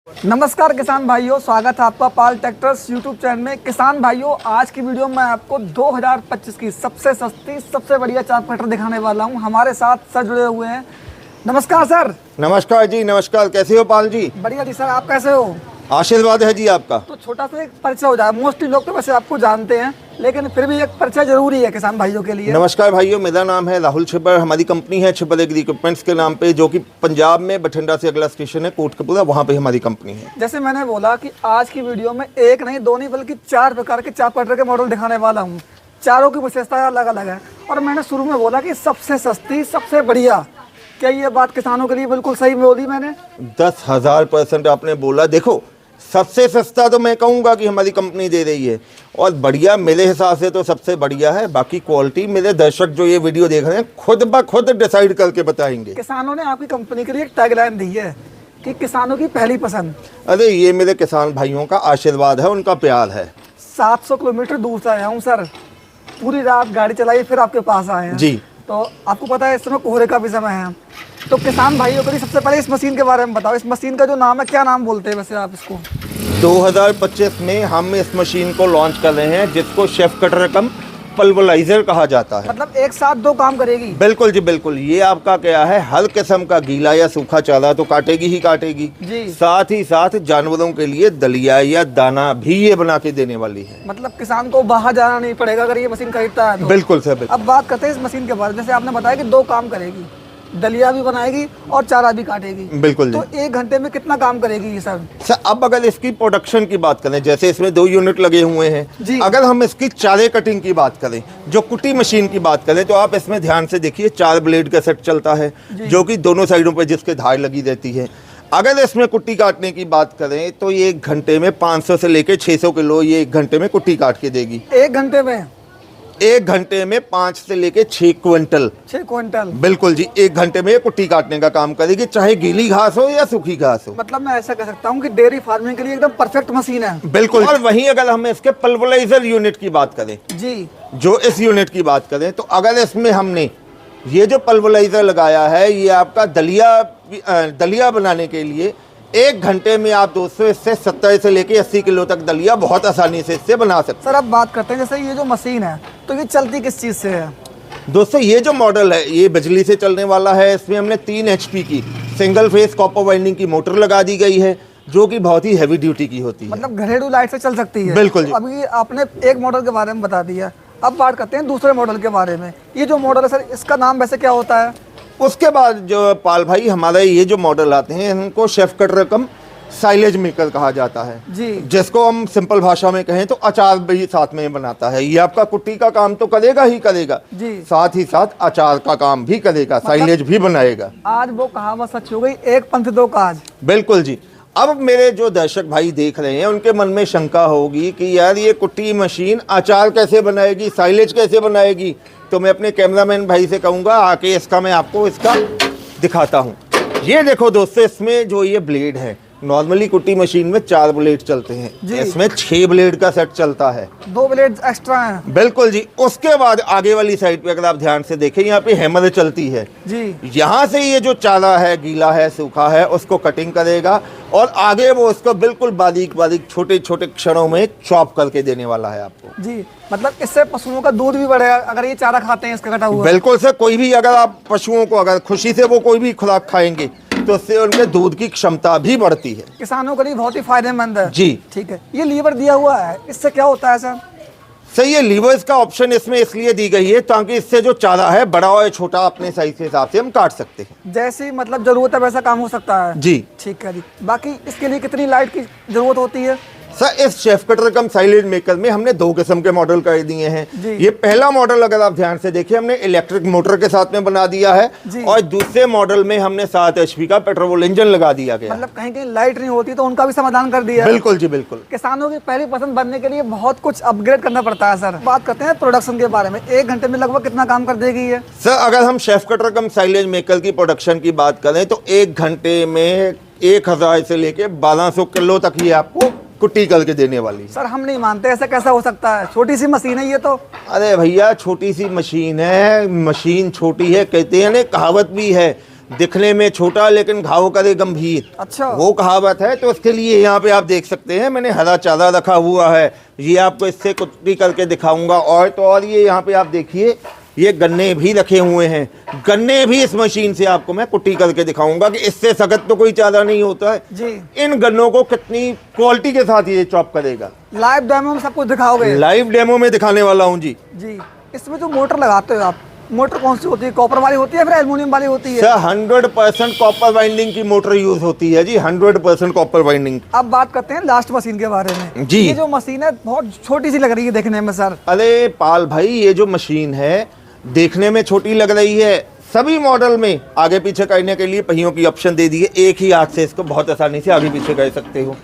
नमस्कार किसान भाइयों, स्वागत है आपका पाल ट्रैक्टर्स यूट्यूब चैनल में। किसान भाइयों, आज की वीडियो में आपको 2025 की सबसे सस्ती सबसे बढ़िया चाप कटर दिखाने वाला हूं। हमारे साथ सर जुड़े हुए हैं। नमस्कार सर। नमस्कार जी, नमस्कार। कैसे हो पाल जी? बढ़िया जी सर, आप कैसे हो? आशीर्वाद है जी आपका। तो छोटा सा एक परिचय हो जाए। मोस्टली लोग तो वैसे आपको जानते हैं, लेकिन फिर भी एक परिचय जरूरी है किसान भाइयों के लिए। नमस्कार भाइयों, मेरा नाम है राहुल छिब्बर। हमारी कंपनी है छिब्बर एग्री इक्विपमेंट्स के नाम पे, जो कि पंजाब में बठिंडा से अगला स्टेशन है कोटकपुरा, वहाँ पे हमारी कंपनी है। जैसे मैंने बोला कि आज की वीडियो में एक नहीं, दो नहीं, बल्कि 4 प्रकार के चाप कटर के मॉडल दिखाने वाला हूँ। चारों की विशेषता अलग अलग है। और मैंने शुरू में बोला कि सबसे सस्ती सबसे बढ़िया। क्या ये बात किसानों के लिए बिल्कुल सही बोली मैंने? 10,000% आपने बोला। देखो, सबसे सस्ता तो मैं कहूँगा कि हमारी कंपनी दे रही है, और बढ़िया मेरे हिसाब से तो सबसे बढ़िया है। बाकी क्वालिटी मेरे दर्शक जो ये वीडियो देख रहे हैं खुद ब खुद डिसाइड करके बताएंगे। किसानों ने आपकी कंपनी के लिए एक टैगलाइन दी है कि किसानों की पहली पसंद। अरे ये मेरे किसान भाइयों का आशीर्वाद है, उनका प्यार है। 700 किलोमीटर दूर से आया हूँ सर, पूरी रात गाड़ी चलाई फिर आपके पास आए हैं जी। तो आपको पता है इस समय कोहरे का भी समय है। तो किसान भाइयों के लिए सबसे पहले इस मशीन के बारे में बताओ। इस मशीन का जो नाम है, क्या नाम बोलते हैं वैसे आप इसको? 2025 में हम इस मशीन को लॉन्च कर रहे हैं, जिसको शेफ कटर कम पल्वराइजर कहा जाता है। मतलब एक साथ दो काम करेगी? बिल्कुल जी बिल्कुल। ये आपका क्या है, हर किस्म का गीला या सूखा चारा तो काटेगी ही काटेगी जी। साथ ही साथ जानवरों के लिए दलिया या दाना भी ये बना के देने वाली है। मतलब किसान को बाहर जाना नहीं पड़ेगा अगर ये मशीन खरीदता है तो। बिल्कुल सर, बिल्कुल। अब बात करते हैं इस मशीन के बारे में। जैसे आपने बताया कि दो काम करेगी, दलिया भी बनाएगी और चारा भी काटेगी। बिल्कुल जी। तो 1 घंटे में कितना काम करेगी ये सर? अब अगर इसकी प्रोडक्शन की बात करें, जैसे इसमें 2 यूनिट लगे हुए जी। हैं, अगर हम इसकी चारे कटिंग की बात करें, जो कुटी मशीन की बात करें, तो आप इसमें ध्यान से देखिए 4 ब्लेड का सेट चलता है, जो कि दोनों साइडों पे जिसके धार लगी रहती है। अगर इसमें कुट्टी काटने की बात करें तो ये 1 घंटे में 500 से लेकर 600 किलो ये 1 घंटे में कुट्टी काट के देगी। 1 घंटे में? 1 घंटे में 5 से लेके 6 क्विंटल। 6 क्विंटल? बिल्कुल जी। 1 घंटे में कुट्टी काटने का काम करेगी, चाहे गीली घास हो या सूखी घास हो। मतलब मैं ऐसा कह सकता हूँ कि डेयरी फार्मिंग के लिए एकदम परफेक्ट मशीन है। बिल्कुल। और वहीं अगर हम इसके पल्वराइजर यूनिट की बात करें जी, जो इस यूनिट की बात करें, तो अगर इसमें हमने ये जो पल्वराइजर लगाया है, ये आपका दलिया बनाने के लिए 1 घंटे में आप दोस्तों इससे 70 से लेके 80 किलो तक दलिया बहुत आसानी से इससे बना सकते हैं। सर अब बात करते हैं, जैसे ये जो मशीन है तो ये चलती किस चीज़ से है? दोस्तों ये जो मॉडल है ये बिजली से चलने वाला है। इसमें हमने 3 HP की सिंगल फेस कॉपर वाइंडिंग की मोटर लगा दी गई है, जो कि बहुत ही हैवी ड्यूटी की होती है। मतलब घरेलू लाइट से चल सकती है? बिल्कुल जी। अभी आपने एक मॉडल के बारे में बता दिया, अब बात करते हैं दूसरे मॉडल के बारे में। ये जो मॉडल है सर, इसका नाम वैसे क्या होता है? उसके बाद जो पाल भाई, हमारे ये जो मॉडल आते हैं इनको शेफ कटर कम साइलेज मेकर कहा जाता है जी। जिसको हम सिंपल भाषा में कहें तो अचार भी साथ में बनाता है। ये आपका कुट्टी का काम तो करेगा ही करेगा जी, साथ ही साथ अचार का काम भी करेगा, साइलेज भी बनाएगा। आज वो कहावत सच हो गई, एक पंथ दो काज। बिल्कुल जी। अब मेरे जो दर्शक भाई देख रहे हैं उनके मन में शंका होगी कि यार ये कुट्टी मशीन अचार कैसे बनाएगी, साइलेज कैसे बनाएगी। तो मैं अपने कैमरामैन भाई से कहूँगा आके इसका मैं आपको इसका दिखाता हूँ। ये देखो दोस्तों, इसमें जो ये ब्लेड है, नॉर्मली कुट्टी मशीन में 4 ब्लेड चलते हैं, इसमें 6 ब्लेड का सेट चलता है। 2 ब्लेड एक्स्ट्रा हैं? बिल्कुल जी। उसके बाद आगे वाली साइड पे अगर आप ध्यान से देखें, यहाँ पे हैमर चलती है जी। यहाँ से ये जो चारा है, गीला है सूखा है, उसको कटिंग करेगा और आगे वो उसको बिल्कुल बारीक बारीक छोटे छोटे क्षणों में चॉप करके देने वाला है आपको। जी, मतलब इससे पशुओं का दूध भी बढ़ेगा अगर ये चारा खाते हैं इसका कटा हुआ? बिल्कुल सर। कोई भी अगर आप पशुओं को अगर खुशी से वो कोई भी खुराक खाएंगे तो उससे उनके दूध की क्षमता भी बढ़ती है। किसानों के लिए बहुत ही फायदेमंद है। जी ठीक है। ये लीवर दिया हुआ है, इससे क्या होता है सर? सही है। लीवर्स का ऑप्शन इसमें इसलिए दी गई है ताकि इससे जो चारा है बड़ा और छोटा अपने साइज के हिसाब से हम काट सकते हैं। जैसी मतलब जरूरत है वैसा काम हो सकता है जी। ठीक है जी। बाकी इसके लिए कितनी लाइट की जरूरत होती है? सर इस शेफ कटर कम साइलेज मेकर में हमने 2 किस्म के मॉडल कर दिए हैं। जी। ये पहला मॉडल अगर आप ध्यान से देखिए हमने इलेक्ट्रिक मोटर के साथ में बना दिया है, और दूसरे मॉडल में हमने 7 HP का पेट्रोल इंजन लगा दिया गया। मतलब कहीं कहीं लाइट नहीं होती तो उनका भी समाधान कर दिया। बिल्कुल जी बिल्कुल। किसानों की पहली पसंद बनने के लिए बहुत कुछ अपग्रेड करना पड़ता है सर। बात करते हैं प्रोडक्शन के बारे में। 1 घंटे में लगभग कितना काम कर देगी ये? सर अगर हम शेफ कटर कम साइलेज मेकर की प्रोडक्शन की बात करें तो 1 घंटे में 1000 से लेके 1200 किलो तक ये आपको कुट्टी करके देने वाली। सर हम नहीं मानते, ऐसा कैसा हो सकता है? छोटी सी मशीन है ये तो। अरे भैया छोटी सी मशीन है, मशीन छोटी है कहते हैं ना, कहावत भी है दिखने में छोटा लेकिन घाव करे गंभीर, अच्छा। वो कहावत है। तो उसके लिए यहाँ पे आप देख सकते हैं मैंने हरा चारा रखा हुआ है, ये आपको इससे कुट्टी करके दिखाऊंगा। और तो और ये यहाँ पे आप देखिए ये गन्ने भी रखे हुए हैं, गन्ने भी इस मशीन से आपको मैं कुट्टी करके दिखाऊंगा कि इससे सख्त तो कोई चारा नहीं होता है जी। इन गन्नों को कितनी क्वालिटी के साथ ये चॉप करेगा। लाइव डेमो में सब कुछ दिखाओगे? लाइव डेमो में दिखाने वाला हूँ जी। जी। इसमें जो मोटर लगाते हो आप, मोटर कौन सी होती है? कॉपर वाली होती है फिर एल्युमिनियम वाली होती है? सर 100% कॉपर वाइंडिंग की मोटर यूज होती है जी, 100% कॉपर वाइंडिंग। अब बात करते हैं लास्ट मशीन के बारे में जी। ये जो मशीन है बहुत छोटी सी लग रही है देखने में सर। अरे पाल भाई ये जो मशीन है देखने में छोटी लग रही है, सभी मॉडल में आगे पीछे करने के लिए पहियों की ऑप्शन दे दी है, एक ही हाथ से इसको बहुत आसानी से आगे पीछे कर सकते हो।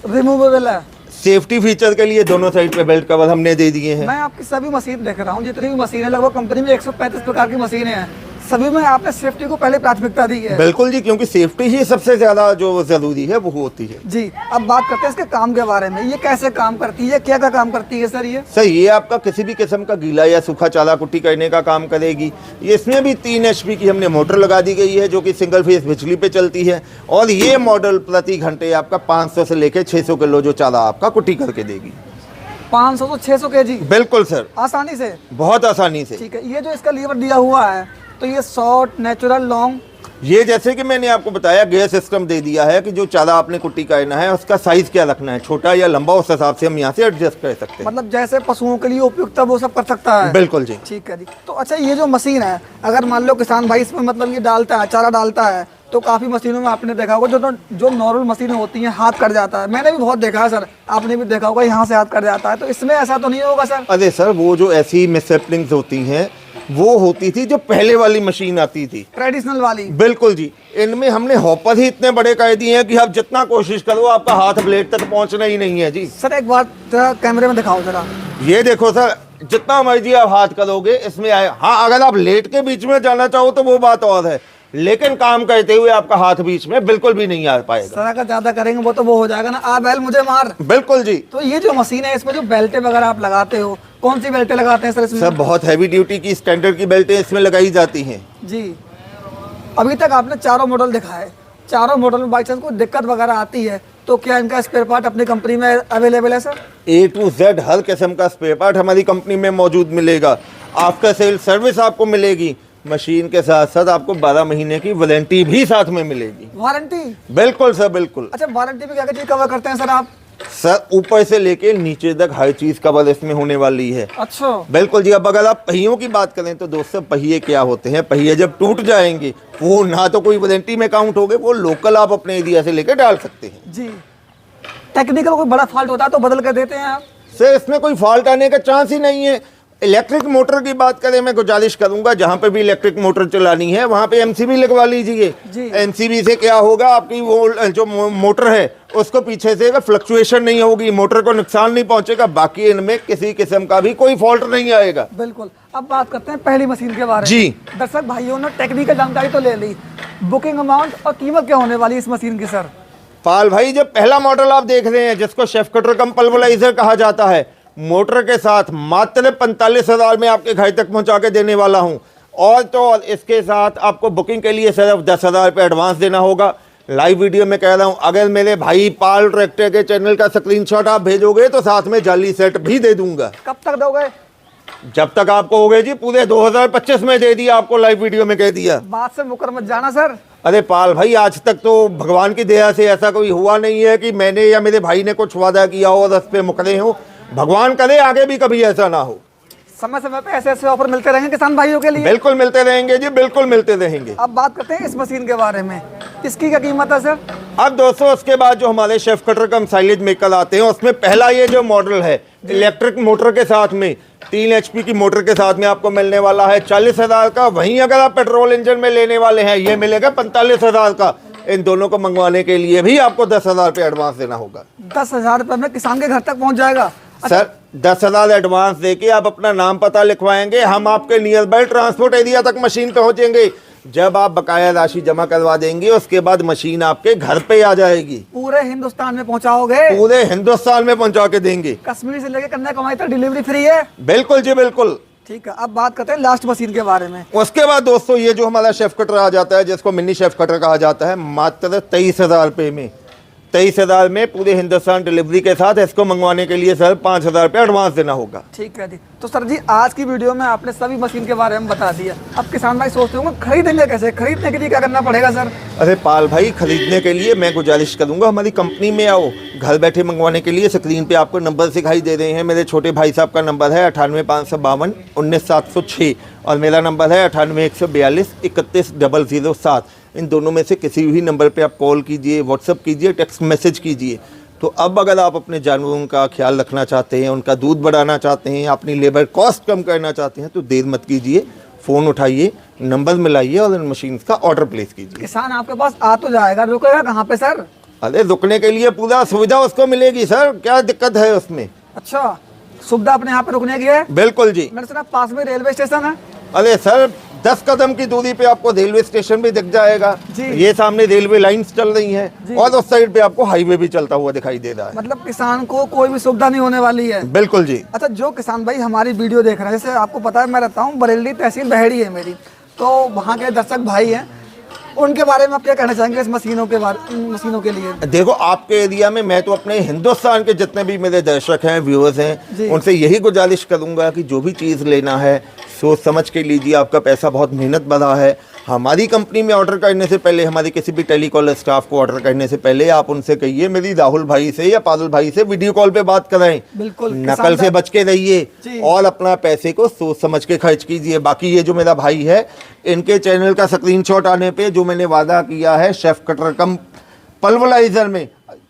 रिमूवेबल है। सेफ्टी फीचर के लिए दोनों साइड पे बेल्ट कवर हमने दे दिए हैं। मैं आपकी सभी मशीन देख रहा हूँ, जितनी भी मशीन है लगभग कंपनी में 135 प्रकार की मशीनें हैं, सभी में आपने सेफ्टी को पहले प्राथमिकता दी है। बिल्कुल जी, क्योंकि सेफ्टी ही सबसे ज्यादा जो जरूरी है वो होती है जी। अब बात करते हैं इसके काम के बारे में, ये कैसे काम करती है, क्या क्या काम करती है सर ये? सर ये आपका किसी भी किस्म का गीला या सूखा चारा कुट्टी करने का काम करेगी। ये इसमें भी 3 HP की हमने मोटर लगा दी गई है जो कि सिंगल फेस बिजली पे चलती है। और ये मॉडल प्रति घंटे आपका 500 से लेकर 600 किलो जो चारा आपका कुट्टी करके देगी। 500 से 600 kg? बिल्कुल सर, आसानी से, बहुत आसानी से। ठीक है। ये जो इसका लीवर दिया हुआ है तो ये शॉर्ट, नेचुरल, लॉन्ग? ये जैसे कि मैंने आपको बताया गियर सिस्टम दे दिया है कि जो चारा आपने कुट्टी करना है उसका साइज क्या रखना है, छोटा या लंबा, उस हिसाब से हम यहाँ से एडजस्ट कर सकते हैं। मतलब जैसे पशुओं के लिए उपयुक्त है वो सब कर सकता है? बिल्कुल जी। ठीक है जी। तो अच्छा ये जो मशीन है अगर मान लो किसान भाई इसमें मतलब ये डालता है, चारा डालता है, तो काफ़ी मशीनों में आपने देखा होगा जो नॉर्मल मशीनें होती हैं हाथ कट जाता है, मैंने भी बहुत देखा है सर, आपने भी देखा होगा यहाँ से हाथ कट जाता है, तो इसमें ऐसा तो नहीं होगा सर? अरे सर वो जो ऐसी मिसहैपनिंग्स होती हैं वो होती थी जो पहले वाली मशीन आती थी, ट्रेडिशनल वाली। बिल्कुल जी। इनमें हमने हॉपर ही इतने बड़े कर दिए हैं कि आप जितना कोशिश करो आपका हाथ ब्लेड तक पहुंचना ही नहीं है जी। सर एक बार जरा कैमरे में दिखाओ जरा। ये देखो सर, जितना मर्जी आप हाथ करोगे इसमें आए। हाँ अगर आप लेट के बीच में जाना चाहो तो वो बात और है, लेकिन काम करते हुए आपका हाथ बीच में बिल्कुल भी नहीं आ पाएगा। सर अगर ज्यादा करेंगे वो हो जाएगा ना, आ बैल मुझे मार। बिल्कुल जी। तो ये जो मशीन है इसमें जो बेल्टें वगैरह आप लगाते हो, कौन सी बेल्टें लगाते हैं सर इसमें? सर बहुत हैवी ड्यूटी की स्टैंडर्ड की बेल्टें इसमें लगाई जाती हैं जी। अभी तक आपने चारों मॉडल दिखाए, चारों मॉडल में बाई चांस कोई दिक्कत वगैरह आती है तो क्या इनका स्पेयर पार्ट अपनी कंपनी में अवेलेबल है सर? A to Z हर किस्म का स्पेयर पार्ट हमारी कंपनी में मौजूद मिलेगा। आफ्टर सेल सर्विस आपको मिलेगी, मशीन के साथ साथ आपको 12 महीने की वारंटी भी साथ में मिलेगी। वारंटी? बिल्कुल सर बिल्कुल। अच्छा वारंटी में क्या क्या चीज कवर करते हैं सर आप? सर ऊपर से लेके नीचे तक हर चीज कवर इसमें होने वाली है। अच्छा। बिल्कुल जी। अब अगर आप पहियों की बात करें तो दोस्तों पहिए क्या होते हैं, पहिए जब टूट जाएंगे वो ना तो कोई वारंटी में काउंट होंगे, वो लोकल आप अपने एरिया से लेके डाल सकते हैं जी। टेक्निकल कोई बड़ा फॉल्ट होता है तो बदल कर देते हैं आप? सर इसमें कोई फॉल्ट आने का चांस ही नहीं है। इलेक्ट्रिक मोटर की बात करें, मैं गुजारिश करूंगा जहां पे भी इलेक्ट्रिक मोटर चलानी है वहां पे एमसीबी लगवा लीजिए। एमसीबी से क्या होगा, आपकी वो जो मोटर है उसको पीछे से फ्लक्चुएशन नहीं होगी, मोटर को नुकसान नहीं पहुंचेगा, बाकी इनमें किसी किस्म का भी कोई फॉल्ट नहीं आएगा। बिल्कुल। अब बात करते हैं पहली मशीन के बारे में। जी। दर्शक भाइयों ने टेक्निकल जानकारी तो ले ली, बुकिंग अमाउंट और कीमत क्या होने वाली इस मशीन की सर? पाल भाई जब पहला मॉडल आप देख रहे हैं जिसको शेफ कटर कम पल्वराइजर कहा जाता है, मोटर के साथ मात्र 45,000 में आपके घर तक पहुंचा के देने वाला हूं। और तो और इसके साथ आपको बुकिंग के लिए सिर्फ 10,000 रुपये एडवांस देना होगा। लाइव वीडियो में कह रहा हूं, अगर मेरे भाई पाल ट्रैक्टर के चैनल का स्क्रीनशॉट आप भेजोगे तो साथ में जाली सेट भी दे दूंगा। कब तक दोगे? जब तक आपको हो गए जी, पूरे 2025 में दे दिया आपको, लाइव वीडियो में कह दिया। बात से मुकर मत जाना सर। अरे पाल भाई आज तक तो भगवान की दया से ऐसा कोई हुआ नहीं है कि मैंने या मेरे भाई ने कुछ वादा किया हो और उस पे मुकरे हो। भगवान करे आगे भी कभी ऐसा ना हो। समय समय पे ऐसे ऐसे ऑफर मिलते रहेंगे किसान भाइयों के लिए? बिल्कुल मिलते रहेंगे जी, बिल्कुल मिलते रहेंगे। अब बात करते हैं इस मशीन के बारे में, इसकी क्या कीमत है सर? अब दोस्तों उसके बाद जो हमारे शेफ कटर कम साइलेज मेकर आते हैं उसमें पहला ये जो मॉडल है इलेक्ट्रिक मोटर के साथ में 3 HP की मोटर के साथ में आपको मिलने वाला है 40,000 का। वहीं अगर आप पेट्रोल इंजन में लेने वाले हैं ये मिलेगा 45,000 का। इन दोनों को मंगवाने के लिए भी आपको 10,000 रुपये एडवांस देना होगा। 10,000 रुपये में किसान के घर तक पहुंच जाएगा? सर 10,000 एडवांस देके आप अपना नाम पता लिखवाएंगे, हम आपके नियर बाय ट्रांसपोर्ट एरिया तक मशीन पहुंचेंगे। जब आप बकाया राशि जमा करवा देंगे उसके बाद मशीन आपके घर पे आ जाएगी। पूरे हिंदुस्तान में पहुंचाओगे? पूरे हिंदुस्तान में पहुंचा के देंगे। कश्मीर से लेकर कन्याकुमारी तक डिलीवरी फ्री है? बिल्कुल जी बिल्कुल। ठीक है, अब बात करते हैं लास्ट मशीन के बारे में। उसके बाद दोस्तों ये जो हमारा शेफ कटर आ जाता है, जिसको मिनी शेफ कटर कहा जाता है, मात्र 23,000 रुपये में, 23,000 में पूरे हिंदुस्तान डिलीवरी के साथ। इसको मंगवाने के लिए सर 5,000 रुपये एडवांस देना होगा। ठीक है जी। तो सर जी आज की वीडियो में आपने सभी मशीन के बारे में बता दिया। अब किसान भाई सोचते होंगे खरीदेंगे कैसे, खरीदने के लिए क्या करना पड़ेगा सर? अरे पाल भाई, खरीदने के लिए मैं गुजारिश करूंगा हमारी कंपनी में आओ। घर बैठे मंगवाने के लिए स्क्रीन पे आपको नंबर दिखाई दे रहे हैं। मेरे छोटे भाई साहब का नंबर है 98,552 19,706 और मेरा नंबर है 98,142 31,007। इन दोनों में से किसी भी नंबर पे आप कॉल कीजिए, व्हाट्सअप कीजिए, टेक्स्ट मैसेज कीजिए। तो अब अगर आप अपने जानवरों का ख्याल रखना चाहते हैं, उनका दूध बढ़ाना चाहते हैं, अपनी लेबर कॉस्ट कम करना चाहते हैं, तो देर मत कीजिए, फ़ोन उठाइए, नंबर मिलाइए और इन मशीन का ऑर्डर प्लेस कीजिए। किसान आपके पास आ तो जाएगा, रुकेगा कहाँ पे सर? अरे रुकने के लिए पूरा सुविधा उसको मिलेगी सर, क्या दिक्कत है उसमें? अच्छा, सुविधा अपने यहाँ पे रुकने की है? बिल्कुल जी। मेरे सुना पास में रेलवे स्टेशन है। अरे सर 10 कदम की दूरी पे आपको रेलवे स्टेशन भी दिख जाएगा जी। ये सामने रेलवे लाइंस चल रही हैं और उस साइड पे आपको हाईवे भी चलता हुआ दिखाई दे रहा है। मतलब किसान को कोई भी सुविधा नहीं होने वाली है। बिल्कुल जी। अच्छा, जो किसान भाई हमारी वीडियो देख रहे हैं, जैसे आपको पता है मैं रहता हूँ बरेली तहसील बहेड़ी है मेरी, तो वहाँ के दर्शक भाई हैं, उनके बारे में आप क्या कहना चाहेंगे इस मशीनों के लिए? देखो आपके एरिया में मैं तो अपने हिंदुस्तान के जितने भी मेरे दर्शक हैं, व्यूअर्स हैं, उनसे यही गुजारिश करूंगा कि जो भी चीज़ लेना है सोच समझ के लीजिए। आपका पैसा बहुत मेहनत बना है। हमारी कंपनी में ऑर्डर करने से पहले, हमारे किसी भी टेलीकॉलर स्टाफ को ऑर्डर करने से पहले आप उनसे कहिए मेरी राहुल भाई से या पारुल भाई से वीडियो कॉल पे बात कराएं। बिल्कुल, नकल से बच के रहिए और अपना पैसे को सोच समझ के खर्च कीजिए। बाकी ये जो मेरा भाई है, इनके चैनल का स्क्रीनशॉट आने पे जो मैंने वादा किया है शेफ कटर कम पल्वराइजर में,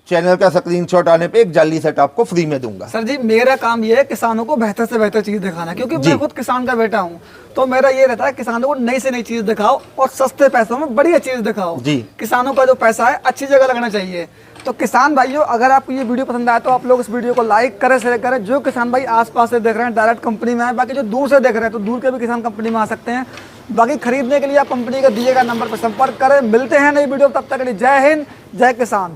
चैनल का स्क्रीनशॉट आने पे एक जाली सेट आपको फ्री में दूंगा। सर जी मेरा काम ये है किसानों को बेहतर से बेहतर चीज दिखाना, क्योंकि मैं खुद किसान का बेटा हूँ। तो मेरा ये रहता है किसानों को नई से नई चीज दिखाओ और सस्ते पैसों में बढ़िया चीज दिखाओ जी। किसानों का जो पैसा है अच्छी जगह लगना चाहिए। तो किसान भाइयों, अगर आपको ये वीडियो पसंद आए तो आप लोग इस वीडियो को लाइक करें, शेयर करें। जो किसान भाई आसपास से देख रहे हैं डायरेक्ट कंपनी में आए, बाकी जो दूर से देख रहे हैं तो दूर के भी किसान कंपनी में आ सकते हैं। बाकी खरीदने के लिए आप कंपनी का दिए गए नंबर पर संपर्क करें। मिलते हैं नई वीडियो, तब तक के लिए जय हिंद, जय किसान।